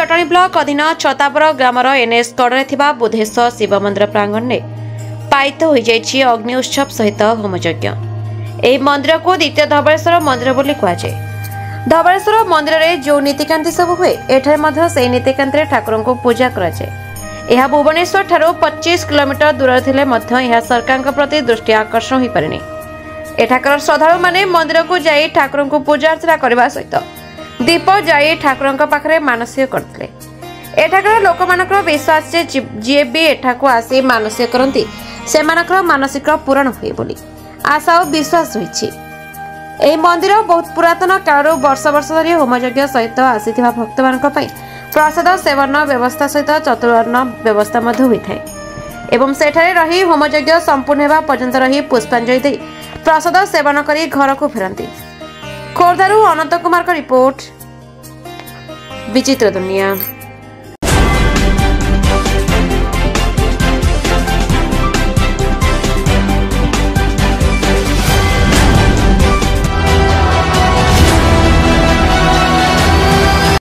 Jatni block अधीन छतापर grammar NS कड़े बुधेश्वर शिव मंदिर प्रांगण में पायित हो अग्नि उत्सव सहित होमयज्ञ। यह मंदिर को द्वितीय धवलेश्वर मंदिर बोली कहुए। धवलेश्वर मंदिर में जो नीतिकांति सब हुए एठारे से नीतिकांति ठाकुर को पूजा कराए। भुवनेश्वर ठारू 25 किलोमीटर दूर थे सरकार प्रति दृष्टि आकर्षण हो पारे। एठाकर श्रद्धालु माने मंदिर को जाई ठाकुर को पूजा अर्चना करने सहित दीप जाई ठाकुर पाखे मानसिक करते। एठाकर लोक मानकर विश्वास जी भी एठाकू आसी मानसिक करती से मानसिक पूरण हुए बोली आशा और विश्वास रही। यह मंदिर बहुत पुरातन काल वर्ष वर्ष धरी होमयज्ञ सहित आसीथिबा भक्त मानक पई प्रसाद सेवन व्यवस्था सहित चतुर्वर्ण व्यवस्था होता है एवं सेठारे रही होमयज्ञ संपूर्ण होगा पर्यंत रही पुष्पांजलि दे प्रसाद सेवन करी घर को फेरती। खोर्धारू अनंत कुमार का रिपोर्ट, विचित्र दुनिया।